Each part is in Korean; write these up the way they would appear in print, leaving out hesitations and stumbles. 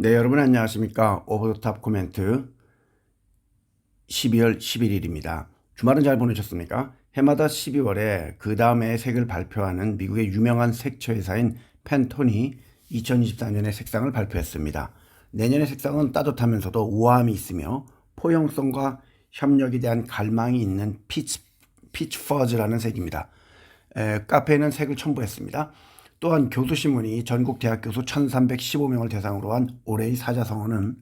네, 여러분 안녕하십니까? 오버 더 탑 코멘트 12월 11일입니다. 주말은 잘 보내셨습니까? 해마다 12월에 그 다음에 색을 발표하는 미국의 유명한 색채 회사인 팬톤이 2024년의 색상을 발표했습니다. 내년의 색상은 따뜻하면서도 우아함이 있으며 포용성과 협력에 대한 갈망이 있는 피치 퍼즈라는 색입니다. 카페에는 색을 첨부했습니다. 또한 교수신문이 전국 대학 교수 1315명을 대상으로 한 올해의 사자성어는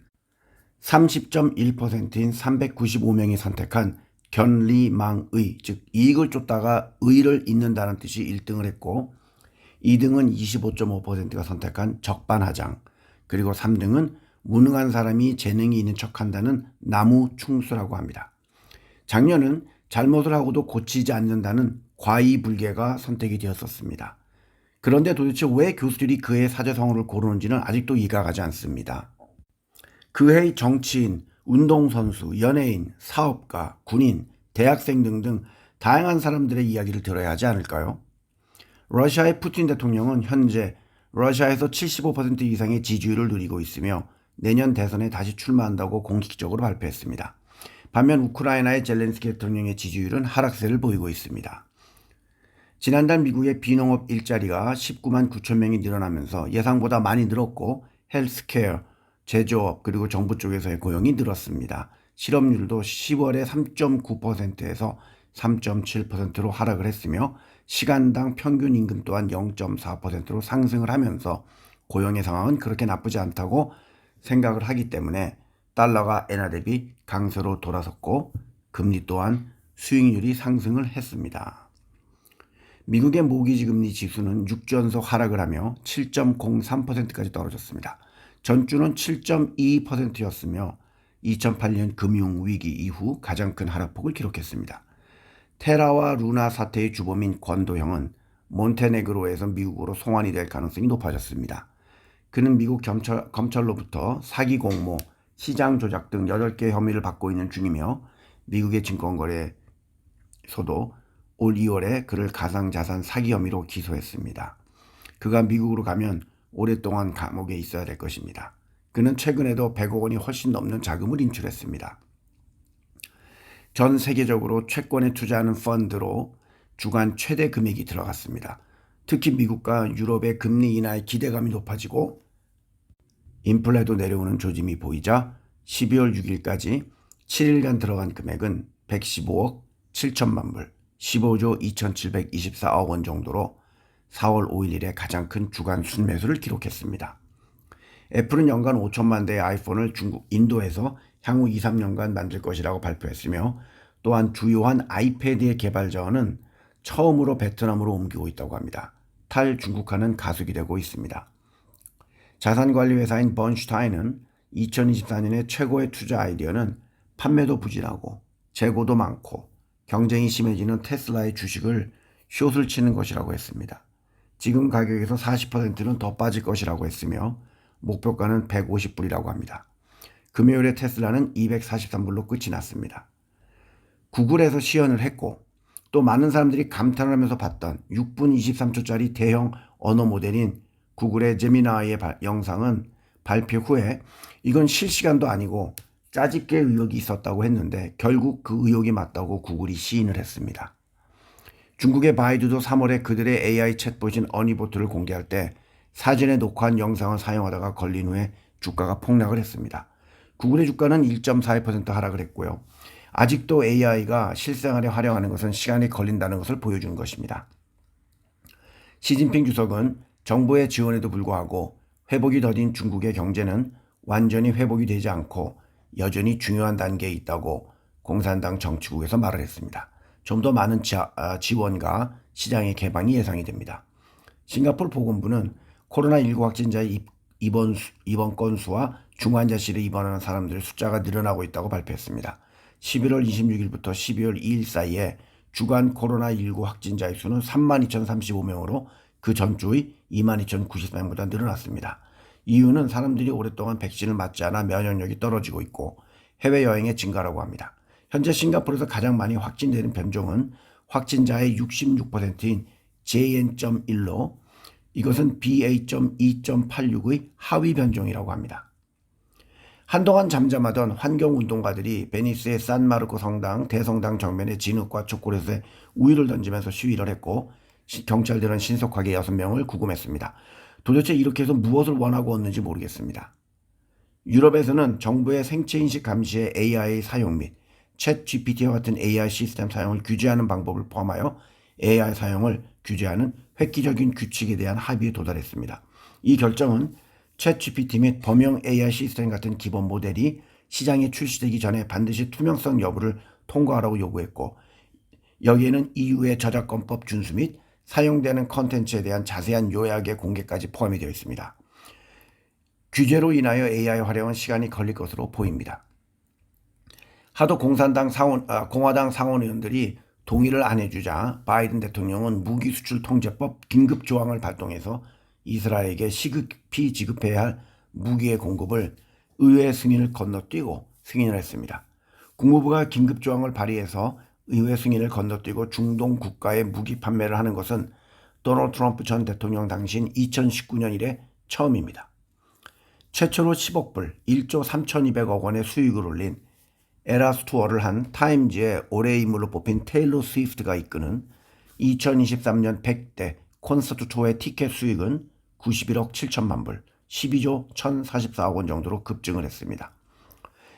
30.1%인 395명이 선택한 견리망의, 즉 이익을 쫓다가 의를 잇는다는 뜻이 1등을 했고, 2등은 25.5%가 선택한 적반하장, 그리고 3등은 무능한 사람이 재능이 있는 척한다는 나무충수라고 합니다. 작년은 잘못을 하고도 고치지 않는다는 과이불개가 선택이 되었었습니다. 그런데 도대체 왜 교수들이 그의 사자성어를 고르는지는 아직도 이해가 가지 않습니다. 그의 정치인, 운동선수, 연예인, 사업가, 군인, 대학생 등등 다양한 사람들의 이야기를 들어야 하지 않을까요? 러시아의 푸틴 대통령은 현재 러시아에서 75% 이상의 지지율을 누리고 있으며 내년 대선에 다시 출마한다고 공식적으로 발표했습니다. 반면 우크라이나의 젤렌스키 대통령의 지지율은 하락세를 보이고 있습니다. 지난달 미국의 비농업 일자리가 19만 9천 명이 늘어나면서 예상보다 많이 늘었고 헬스케어, 제조업 그리고 정부 쪽에서의 고용이 늘었습니다. 실업률도 10월에 3.9%에서 3.7%로 하락을 했으며 시간당 평균 임금 또한 0.4%로 상승을 하면서 고용의 상황은 그렇게 나쁘지 않다고 생각을 하기 때문에 달러가 엔화 대비 강세로 돌아섰고 금리 또한 수익률이 상승을 했습니다. 미국의 모기지 금리 지수는 6주 연속 하락을 하며 7.03%까지 떨어졌습니다. 전주는 7.22%였으며 2008년 금융위기 이후 가장 큰 하락폭을 기록했습니다. 테라와 루나 사태의 주범인 권도형은 몬테네그로에서 미국으로 송환이 될 가능성이 높아졌습니다. 그는 미국 검찰로부터 사기 공모, 시장 조작 등 8개 혐의를 받고 있는 중이며 미국의 증권거래소도 올 2월에 그를 가상자산 사기 혐의로 기소했습니다. 그가 미국으로 가면 오랫동안 감옥에 있어야 될 것입니다. 그는 최근에도 100억 원이 훨씬 넘는 자금을 인출했습니다. 전 세계적으로 채권에 투자하는 펀드로 주간 최대 금액이 들어갔습니다. 특히 미국과 유럽의 금리 인하의 기대감이 높아지고 인플레도 내려오는 조짐이 보이자 12월 6일까지 7일간 들어간 금액은 115억 7천만 불, 15조 2724억 원 정도로 4월 5일 이래 가장 큰 주간 순매수를 기록했습니다. 애플은 연간 5천만 대의 아이폰을 인도에서 향후 2, 3년간 만들 것이라고 발표했으며 또한 주요한 아이패드의 개발 자원은 처음으로 베트남으로 옮기고 있다고 합니다. 탈중국화는 가속이 되고 있습니다. 자산관리 회사인 번슈타인은 2024년의 최고의 투자 아이디어는 판매도 부진하고 재고도 많고 경쟁이 심해지는 테슬라의 주식을 숏을 치는 것이라고 했습니다. 지금 가격에서 40%는 더 빠질 것이라고 했으며 목표가는 150불이라고 합니다. 금요일에 테슬라는 243불로 끝이 났습니다. 구글에서 시연을 했고 또 많은 사람들이 감탄을 하면서 봤던 6분 23초짜리 대형 언어 모델인 구글의 제미나이의 영상은 발표 후에 이건 실시간도 아니고 짜집기 의혹이 있었다고 했는데 결국 그 의혹이 맞다고 구글이 시인을 했습니다. 중국의 바이두도 3월에 그들의 AI 챗봇인 어니보트를 공개할 때 사전에 녹화한 영상을 사용하다가 걸린 후에 주가가 폭락을 했습니다. 구글의 주가는 1.42% 하락을 했고요. 아직도 AI가 실생활에 활용하는 것은 시간이 걸린다는 것을 보여주는 것입니다. 시진핑 주석은 정부의 지원에도 불구하고 회복이 더딘 중국의 경제는 완전히 회복이 되지 않고 여전히 중요한 단계에 있다고 공산당 정치국에서 말을 했습니다. 좀 더 많은 지원과 시장의 개방이 예상이 됩니다. 싱가포르 보건부는 코로나19 확진자의 입원 건수와 중환자실에 입원하는 사람들의 숫자가 늘어나고 있다고 발표했습니다. 11월 26일부터 12월 2일 사이에 주간 코로나19 확진자의 수는 32,035명으로 그 전주의 22,093명보다 늘어났습니다. 이유는 사람들이 오랫동안 백신을 맞지 않아 면역력이 떨어지고 있고 해외여행의 증가라고 합니다. 현재 싱가포르에서 가장 많이 확진되는 변종은 확진자의 66%인 JN.1로 이것은 BA.2.86의 하위 변종이라고 합니다. 한동안 잠잠하던 환경운동가들이 베니스의 산마르코 성당, 대성당 정면에 진흙과 초콜릿에 우유를 던지면서 시위를 했고 경찰들은 신속하게 6명을 구금했습니다. 도대체 이렇게 해서 무엇을 원하고 얻는지 모르겠습니다. 유럽에서는 정부의 생체인식 감시에 AI 사용 및 챗 GPT와 같은 AI 시스템 사용을 규제하는 방법을 포함하여 AI 사용을 규제하는 획기적인 규칙에 대한 합의에 도달했습니다. 이 결정은 챗 GPT 및 범용 AI 시스템 같은 기본 모델이 시장에 출시되기 전에 반드시 투명성 여부를 통과하라고 요구했고, 여기에는 EU의 저작권법 준수 및 사용되는 컨텐츠에 대한 자세한 요약의 공개까지 포함이 되어 있습니다. 규제로 인하여 AI 활용은 시간이 걸릴 것으로 보입니다. 하도 공화당 상원 의원들이 동의를 안 해주자 바이든 대통령은 무기 수출 통제법 긴급 조항을 발동해서 이스라엘에게 시급히 지급해야 할 무기의 공급을 의회 승인을 건너뛰고 승인을 했습니다. 국무부가 긴급 조항을 발의해서 의회 승인을 건너뛰고 중동 국가에 무기 판매를 하는 것은 도널드 트럼프 전 대통령 당시인 2019년 이래 처음입니다. 최초로 10억 불, 1조 3,200억 원의 수익을 올린 에라스 투어를 한 타임즈의 올해의 인물로 뽑힌 테일러 스위프트가 이끄는 2023년 100대 콘서트 투어의 티켓 수익은 91억 7천만 불, 12조 1,044억 원 정도로 급증을 했습니다.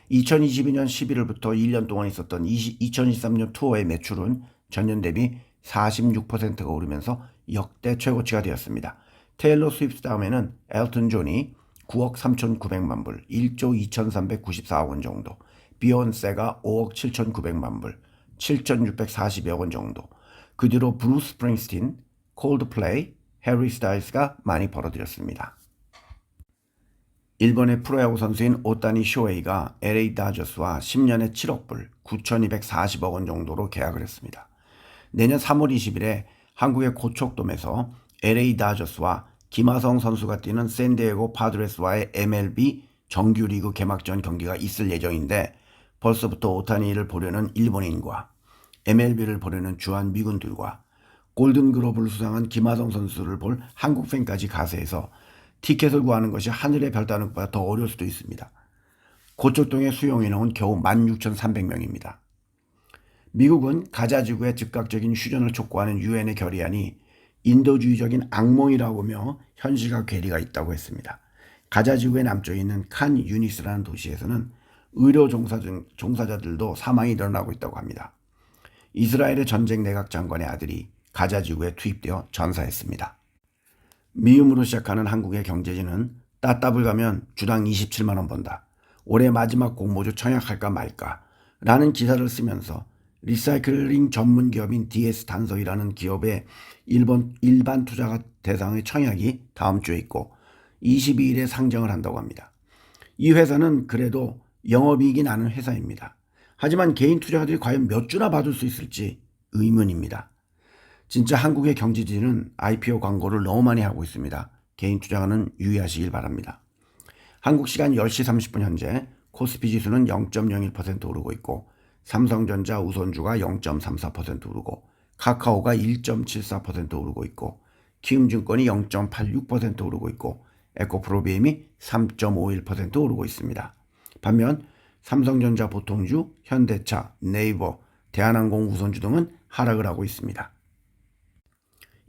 2022년 11월부터 1년 동안 있었던 2023년 투어의 매출은 전년 대비 46%가 오르면서 역대 최고치가 되었습니다. 테일러 스위프트 다음에는 엘튼 존이 9억 3,900만 불, 1조 2,394억 원 정도, 비욘세가 5억 7,900만 불, 7,640여 원 정도, 그 뒤로 브루스 스프링스틴, 콜드플레이, 해리 스타일스가 많이 벌어들였습니다. 일본의 프로야구 선수인 오타니 쇼헤이가 LA 다저스와 10년에 7억 불, 9,240억 원 정도로 계약을 했습니다. 내년 3월 20일에 한국의 고척돔에서 LA 다저스와 김하성 선수가 뛰는 샌디에고 파드레스와의 MLB 정규리그 개막전 경기가 있을 예정인데, 벌써부터 오타니를 보려는 일본인과 MLB를 보려는 주한 미군들과 골든글러브를 수상한 김하성 선수를 볼 한국 팬까지 가세해서 티켓을 구하는 것이 하늘의 별 따는 것보다 더 어려울 수도 있습니다. 고척동의 수용인원은 겨우 16,300명입니다. 미국은 가자지구의 즉각적인 휴전을 촉구하는 유엔의 결의안이 인도주의적인 악몽이라고며 현실과 괴리가 있다고 했습니다. 가자지구의 남쪽에 있는 칸 유니스라는 도시에서는 의료 종사자들도 사망이 일어나고 있다고 합니다. 이스라엘의 전쟁 내각 장관의 아들이 가자지구에 투입되어 전사했습니다. 미음으로 시작하는 한국의 경제지는 따따블 가면 주당 27만 원 번다. 올해 마지막 공모주 청약할까 말까 라는 기사를 쓰면서 리사이클링 전문 기업인 DS 단서이라는 기업의 일반 투자 대상의 청약이 다음 주에 있고 22일에 상정을 한다고 합니다. 이 회사는 그래도 영업이익이 나는 회사입니다. 하지만 개인 투자자들이 과연 몇 주나 받을 수 있을지 의문입니다. 진짜 한국의 경제지는 IPO 광고를 너무 많이 하고 있습니다. 개인 투자가는 유의하시길 바랍니다. 한국 시간 10시 30분 현재 코스피 지수는 0.01% 오르고 있고, 삼성전자 우선주가 0.34% 오르고, 카카오가 1.74% 오르고 있고, 키움증권이 0.86% 오르고 있고, 에코프로비엠이 3.51% 오르고 있습니다. 반면 삼성전자 보통주, 현대차, 네이버, 대한항공 우선주 등은 하락을 하고 있습니다.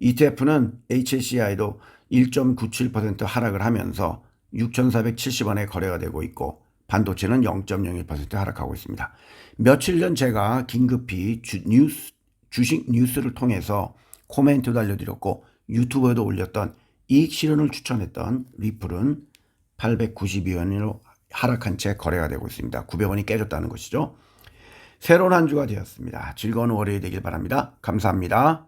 ETF는 HSCI도 1.97% 하락을 하면서 6,470원에 거래가 되고 있고, 반도체는 0.01% 하락하고 있습니다. 며칠 전 제가 긴급히 주식 뉴스를 통해서 코멘트도 알려드렸고 유튜브에도 올렸던 이익 실현을 추천했던 리플은 892원으로 하락한 채 거래가 되고 있습니다. 900원이 깨졌다는 것이죠. 새로운 한 주가 되었습니다. 즐거운 월요일 되길 바랍니다. 감사합니다.